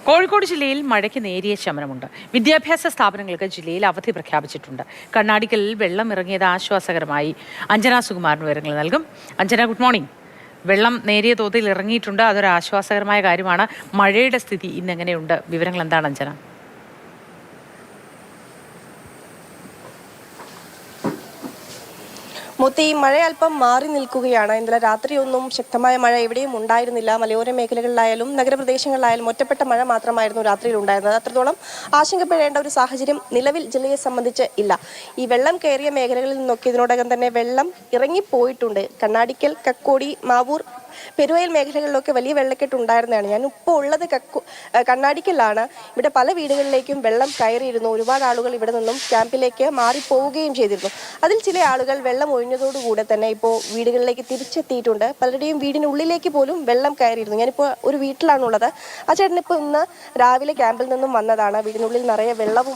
കോഴിക്കോട് ജില്ലയിൽ മഴയ്ക്ക് നേരിയ ശമനമുണ്ട്. വിദ്യാഭ്യാസ സ്ഥാപനങ്ങൾക്ക് ജില്ലയിൽ അവധി പ്രഖ്യാപിച്ചിട്ടുണ്ട്. കണ്ണാടിക്കലിൽ വെള്ളം ഇറങ്ങിയത് ആശ്വാസകരമായി. അഞ്ജന സുകുമാരൻ വിവരങ്ങൾ നൽകും. Anjana, good morning. വെള്ളം നേരിയ തോതിൽ ഇറങ്ങിയിട്ടുണ്ട്, അതൊരു ആശ്വാസകരമായ കാര്യമാണ്. മഴയുടെ സ്ഥിതി ഇന്ന് എങ്ങനെയുണ്ട്? വിവരങ്ങൾ എന്താണ് അഞ്ജന? മുത്തി, മഴ അല്പം മാറി നിൽക്കുകയാണ്. ഇന്നലെ രാത്രിയൊന്നും ശക്തമായ മഴ എവിടെയും ഉണ്ടായിരുന്നില്ല. മലയോര മേഖലകളിലായാലും നഗരപ്രദേശങ്ങളിലായാലും ഒറ്റപ്പെട്ട മഴ മാത്രമായിരുന്നു രാത്രിയിൽ ഉണ്ടായിരുന്നത്. അത്രത്തോളം ആശങ്കപ്പെടേണ്ട ഒരു സാഹചര്യം നിലവിൽ ജില്ലയെ സംബന്ധിച്ച് ഇല്ല. ഈ വെള്ളം കയറിയ മേഖലകളിൽ നിന്നൊക്കെ ഇതിനോടകം തന്നെ വെള്ളം ഇറങ്ങിപ്പോയിട്ടുണ്ട്. കണ്ണാടിക്കൽ, കക്കോടി, മാവൂർ, പെരുവയൽ മേഖലകളിലൊക്കെ വലിയ വെള്ളക്കെട്ട് ഉണ്ടായിരുന്നതാണ്. ഞാനിപ്പോൾ ഉള്ളത് കണ്ണാടിക്കലാണ്. ഇവിടെ പല വീടുകളിലേക്കും വെള്ളം കയറിയിരുന്നു. ഒരുപാട് ആളുകൾ ഇവിടെ നിന്നും ക്യാമ്പിലേക്ക് മാറിപ്പോവുകയും ചെയ്തിരുന്നു. അതിൽ ചില ആളുകൾ വെള്ളം ഒഴിഞ്ഞതോടുകൂടെ തന്നെ ഇപ്പോൾ വീടുകളിലേക്ക് തിരിച്ചെത്തിയിട്ടുണ്ട്. പലരുടെയും വീടിനുള്ളിലേക്ക് പോലും വെള്ളം കയറിയിരുന്നു. ഞാനിപ്പോൾ ഒരു വീട്ടിലാണുള്ളത്. ആ ചേട്ടൻ ഇപ്പോൾ ഇന്ന് രാവിലെ ക്യാമ്പിൽ നിന്നും വന്നതാണ്. വീടിനുള്ളിൽ നിറയെ വെള്ളം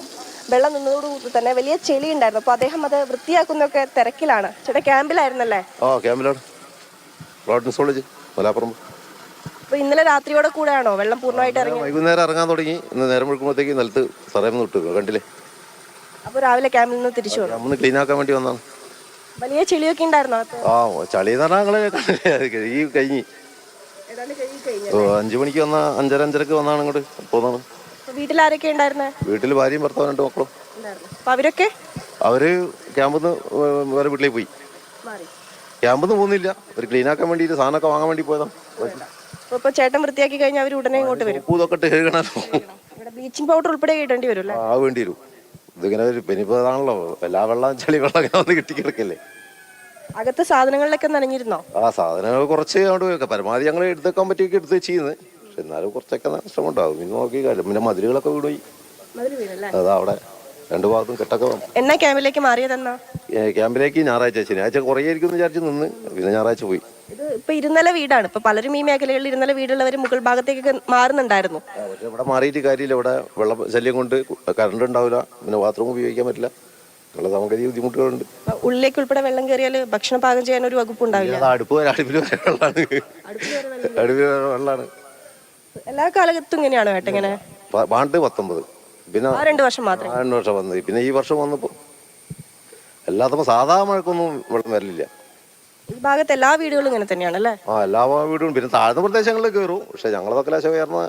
നിന്നതോടുകൂടി തന്നെ വലിയ ചെളി ഉണ്ടായിരുന്നു. അപ്പോൾ അദ്ദേഹം അത് വൃത്തിയാക്കുന്നൊക്കെ തിരക്കിലാണ്. ചേട്ടാ, ക്യാമ്പിലായിരുന്നല്ലേ? അപ്പൊ ഇന്നലെ രാത്രിയോടെ കൂടെയാണോ വെള്ളം പൂർണ്ണമായിട്ട് ഇറങ്ങി? വൈകുന്നേരം ഇറങ്ങാൻ തുടങ്ങി. ഇന്ന് നേരം വിളിക്കുമ്പോഴത്തേക്ക് നിലത്ത് സറയം വിട്ടു കണ്ടില്ലേ. അപ്പൊ രാവിലെ ക്യാമ്പിൽ നിന്ന് തിരിച്ചു വന്നു ക്ലീൻ ആക്കാൻ വേണ്ടി വന്നാണ്. വലിയ ചെളിയൊക്കെ ഉണ്ടായിരുന്നോ? ചളി എന്ന് പറഞ്ഞാൽ ഈ കഴിഞ്ഞ് 5 മണിക്ക് വന്ന 5:30 വന്നാണ് ഇങ്ങോട്ട് പോന്നാണ്. വീട്ടിൽ ആരൊക്കെ ഉണ്ടായിരുന്നേ? വീട്ടിൽ ഭാര്യയും ഭർത്താവും 2 മക്കളും. അവര് ക്യാമ്പിൽ നിന്ന് വേറെ വീട്ടിലേക്ക് പോയി. ക്യാമ്പൊന്നും പോകുന്നില്ല, ഒരു ക്ലീൻ ആക്കാൻ വേണ്ടിട്ട് സാധനമൊക്കെ വാങ്ങാൻ വേണ്ടി പോയതാണ്. ചേട്ടൻ വൃത്തിയാക്കി കഴിഞ്ഞാൽ അവർ ഉടനെ ഇങ്ങോട്ട് വരും. ബ്ലീച്ചിങ് പൗഡർ ഉൾപ്പെടെ ഇടേണ്ടി വരും. വേണ്ടി വരും. ഇതിങ്ങനെ ഒരു പെനിപ്പതാണല്ലോ, എല്ലാ വെള്ളം ചെളി വെള്ളം ഇങ്ങനെ വന്ന് കിടക്കല്ലേ. അകത്ത് സാധനങ്ങളിലൊക്കെ നനഞ്ഞിരുന്നോ? സാധനങ്ങൾ കുറച്ച് അങ്ങോട്ട് പരമാവധി ഞങ്ങൾ എടുത്തേക്കാൻ പറ്റിയൊക്കെ എടുത്ത് ചെയ്യുന്നത്. പക്ഷെ എന്നാലും കുറച്ചൊക്കെ നഷ്ടമുണ്ടാവും. പിന്നെ നോക്കി കാര്യം, പിന്നെ മതിലുകളൊക്കെ വീടുപോയി. അതാ അവിടെ 2 ഭാഗത്തും കെട്ടൊക്കെ. എന്നാ ക്യാമ്പിലേക്ക് മാറിയതെന്നാ? ക്യാമ്പിലേക്ക് ഞായറാഴ്ച, ശനിയാഴ്ച കുറേ ആയിരിക്കും വിചാരിച്ച് നിന്ന്, പിന്നെ ഞായറാഴ്ച പോയി. ഇത് ഇപ്പൊ ഇരുനില വീടാണ്. ഇപ്പൊ പലരും ഈ മേഖലകളിൽ ഇരുനില വീടുള്ളവർ മുകൾ ഭാഗത്തേക്ക് മാറുന്നുണ്ടായിരുന്നു. പക്ഷെ ഇവിടെ മാറിയിട്ട് കാര്യമില്ല. ഇവിടെ വെള്ള ശല്യം കൊണ്ട് കറണ്ട് ഉണ്ടാവില്ല, പിന്നെ ബാത്റൂം ഉപയോഗിക്കാൻ പറ്റില്ല, ഉള്ള സാമഗ്രിക ബുദ്ധിമുട്ടുകളുണ്ട്. ഉള്ളിലേക്ക് ഉൾപ്പെടെ വെള്ളം കയറിയാൽ ഭക്ഷണം പാകം ചെയ്യാൻ ഒരു വകുപ്പ് ഉണ്ടാവില്ല. അടുപ്പിൽ വരെ വെള്ളമാണ്. എല്ലാ കാലത്തും ഇങ്ങനെയാണോ ഏട്ടാ? ഇങ്ങനെ 19 പിന്നെ 2 വർഷം മാത്രം 2 വർഷം വന്നത്. പിന്നെ ഈ വർഷം വന്നപ്പോ എല്ലാത്തപ്പോ സാധാ മഴക്കൊന്നും വെള്ളം വരലില്ല. ഈ ഭാഗത്ത് എല്ലാ വീടുകളും ഇങ്ങനെ തന്നെയാണല്ലേ? എല്ലാ വീടും. പിന്നെ താഴ്ന്ന പ്രദേശങ്ങളിൽ കയറും. പക്ഷെ ഞങ്ങളതൊക്കെ ലേശം ഉയർന്ന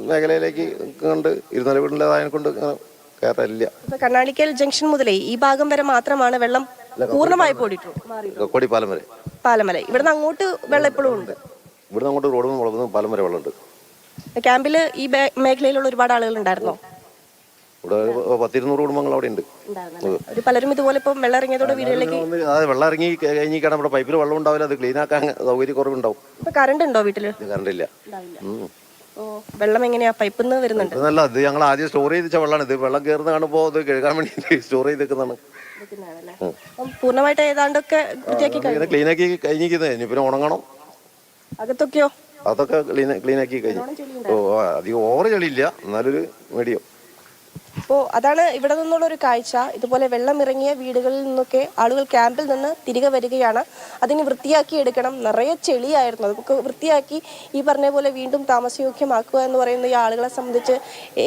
മേഖലയിലേക്ക് കണ്ട് 2 വീടിൻ്റെതായ കൊണ്ട് കയറില്ല. കണ്ണാടിക്കൽ ജംഗ്ഷൻ മുതലേ ഈ ഭാഗം വരെ മാത്രമാണ് വെള്ളം പൂർണ്ണമായി പോയിട്ടുള്ളൂ. കൊടി പാലം വരെ. ഇവിടുന്ന് അങ്ങോട്ട് വെള്ളം എപ്പോഴും ഉണ്ട്. ഇവിടുന്ന് അങ്ങോട്ട് റോഡ് പാലം വരെ വെള്ളമുണ്ട്. ക്യാമ്പിൽ ഈ മേഖലയിലുള്ള ഒരുപാട് ആളുകൾ ഉണ്ടായിരുന്നോ? ഇവിടെ 10-200 കുടുംബങ്ങൾ അവിടെ ഉണ്ട്. പലരും ഇതുപോലെ ഇപ്പം വെള്ളം ഇറങ്ങിയതോടെ വീടുകളിലേക്ക് വെള്ളം ഇറങ്ങി കഴിഞ്ഞിരിക്കണം. ഇവിടെ പൈപ്പിൽ വെള്ളം ഉണ്ടാവില്ല, അത് ക്ലീൻ ആക്കാൻ സൗകര്യം കുറവുണ്ടാവും. കറണ്ട് ഉണ്ടോ വീട്ടില്? കറണ്ട് ഇല്ല. വെള്ളം എങ്ങനെയാ? പൈപ്പിൽ നിന്ന് വരുന്നുണ്ട്. നല്ല ഇത് ഞങ്ങൾ ആദ്യം സ്റ്റോർ ചെയ്ത് വെച്ച വെള്ളമാണ്. ഇത് വെള്ളം കയറുന്ന കാണുമ്പോൾ ഇത് കഴുകാൻ വേണ്ടി സ്റ്റോർ ചെയ്ത് വെക്കുന്നതാണ്. പൂർണ്ണമായിട്ട് ഏതാണ്ടൊക്കെ ക്ലീൻ ആക്കി കഴിഞ്ഞിരിക്കുന്നത്. ഇനി പിന്നെ ഉണങ്ങണം. അകത്തൊക്കെയോ? അതൊക്കെ ക്ലീൻ ആക്കി കഴിഞ്ഞു. അധികം ഓവർ ചെളിയില്ല, എന്നാലൊരു മീഡിയം. അപ്പോൾ അതാണ് ഇവിടെ നിന്നുള്ള ഒരു കാഴ്ച. ഇതുപോലെ വെള്ളം ഇറങ്ങിയ വീടുകളിൽ നിന്നൊക്കെ ആളുകൾ ക്യാമ്പിൽ നിന്ന് തിരികെ വരികയാണ്. അതിന് വൃത്തിയാക്കി എടുക്കണം. നിറയെ ചെളിയായിരുന്നു. അതൊക്കെ വൃത്തിയാക്കി ഈ പറഞ്ഞ പോലെ വീണ്ടും താമസയോഗ്യമാക്കുക എന്ന് പറയുന്ന ഈ ആളുകളെ സംബന്ധിച്ച്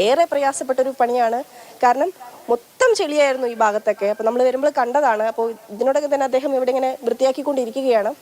ഏറെ പ്രയാസപ്പെട്ടൊരു പണിയാണ്. കാരണം മൊത്തം ചെളിയായിരുന്നു ഈ ഭാഗത്തൊക്കെ. അപ്പോൾ നമ്മൾ വരുമ്പോൾ കണ്ടതാണ്. അപ്പോൾ ഇതിനോടൊക്കെ തന്നെ അദ്ദേഹം ഇവിടെ ഇങ്ങനെ വൃത്തിയാക്കിക്കൊണ്ടിരിക്കുകയാണ്.